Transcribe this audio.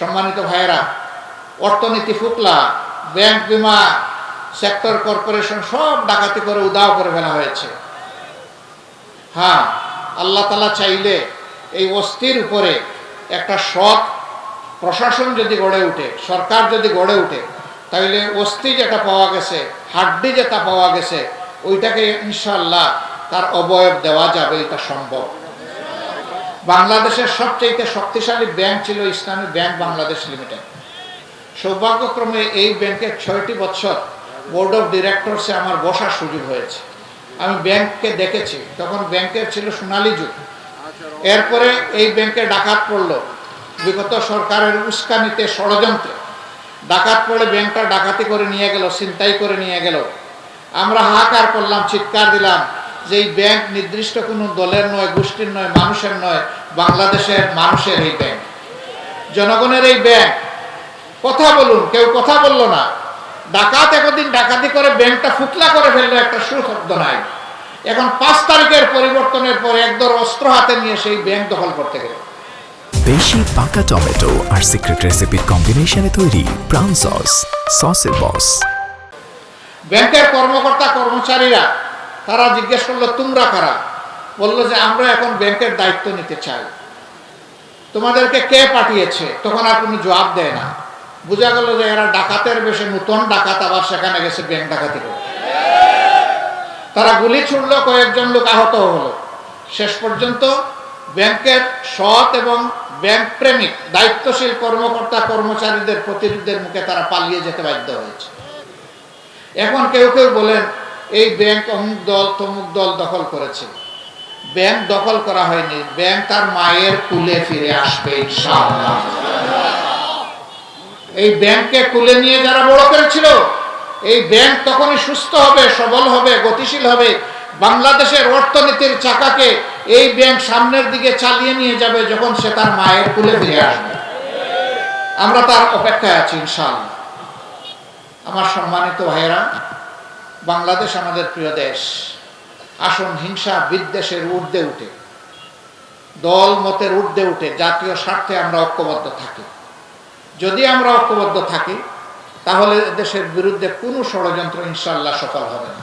সম্মানিত ভাইয়েরা, অর্থনীতি ফুকলা, ব্যাংক, বিমা সেক্টর, কর্পোরেশন সব ডাকাতি করে উদাও করে ফেলা হয়েছে। হ্যাঁ, আল্লাহ তাআলা চাইলে এই অস্থির উপরে একটা সৎ প্রশাসন যদি গড়ে ওঠে, সরকার যদি গড়ে ওঠে, তাইলে অস্থি যেটা পাওয়া গেছে, হাড্ডি যেটা পাওয়া গেছে, ওইটাকে ইনশাআল্লাহ তার অবয়ব দেওয়া যাবে, এটা সম্ভব। বাংলাদেশের সবচেয়ে শক্তিশালী ব্যাংক ছিল ইসলামী ব্যাংক বাংলাদেশ লিমিটেড। সৌভাগ্যক্রমে এই ব্যাংকের 6টি বছর বোর্ড অফ ডিরেক্টরসে আমার বসার সুযোগ হয়েছে। আমি ব্যাংককে দেখেছি, তখন ব্যাংকের ছিল সোনালী যুগ। এরপরে এই ব্যাংকে ডাকাত পড়লো, বিগত সরকারের উস্কানিতে, ষড়যন্ত্রে ডাকাত পড়ে ব্যাংকটা ডাকাতি করে নিয়ে গেল, ছিনতাই করে নিয়ে গেল। আমরা হাহাকার করলাম, চিৎকার দিলাম যে এই ব্যাংক নির্দিষ্ট কোনো দলের নয়, গোষ্ঠীর নয়, মানুষের নয়, বাংলাদেশের মানুষের এই ব্যাংক, জনগণের এই ব্যাংক। কথা বলুন, কেউ কথা বললো না। ডাকাত একদিন ডাকাতি করে ব্যাংকটা ফুকলা করে ফেললো, একটা সুশব্দ নাই। এখন 5 তারিখের পরিবর্তনের পরে একদর অস্ত্র হাতে নিয়ে সেই ব্যাংক দখল করতে গেল। বেশি পাকা টমেটো আর সিক্রেট রেসিপির কম্বিনেশনে তৈরি প্রাণ সস, সসের বস। ব্যাংকের কর্মকর্তা কর্মচারীরা তারা জিজ্ঞেস করলো, তোমরা কারা? বললো যে আমরা এখন ব্যাংকের দায়িত্ব নিতে চাই, তোমাদেরকে কে পাঠিয়েছে? তখন আর কোনো জবাব দেয় না। বোঝা গেল যে এরা ডাকাতের বেশে, নতুন ডাকাত, আবার সেখানে গেছে ব্যাংক ডাকাতি করে। তারা গুলি ছুড়লো, কয়েকজন লোক আহত হলো। শেষ পর্যন্ত ব্যাংকের সৎ এবং ব্যাংক প্রেমিক দায়িত্বশীল কর্মকর্তা কর্মচারীদের প্রতিরোধের মুখে তারা পালিয়ে যেতে বাধ্য হয়েছে। এখন কেউ কেউ বলেন এই ব্যাংক অমুক দল তমুক দল দখল করেছে। ব্যাংক দখল করা হয়নি, ব্যাংক তার মায়ের কুলে ফিরে আসবে ইনশাআল্লাহ। এই ব্যাংককে কুলে নিয়ে যারা বড় করেছিল, এই ব্যাংক তখনই সুস্থ হবে, সবল হবে, গতিশীল হবে। বাংলাদেশের অর্থনীতির চাকাকে এই ব্যাংক সামনের দিকে চালিয়ে নিয়ে যাবে যখন সে তার মায়ের কুলে ফিরে আসবে। আমরা তার অপেক্ষায় আছি ইনশাআল্লাহ। আমার সম্মানিত ভাইয়েরা, বাংলাদেশ আমাদের প্রিয় দেশ। আসুন হিংসা বিদ্বেষের ঊর্ধ্বে উঠে, দল মতের ঊর্ধ্বে উঠে জাতীয় স্বার্থে আমরা ঐক্যবদ্ধ থাকি। যদি আমরা ঐক্যবদ্ধ থাকি, তাহলে দেশের বিরুদ্ধে কোনো ষড়যন্ত্র ইনশাআল্লাহ সফল হবে না।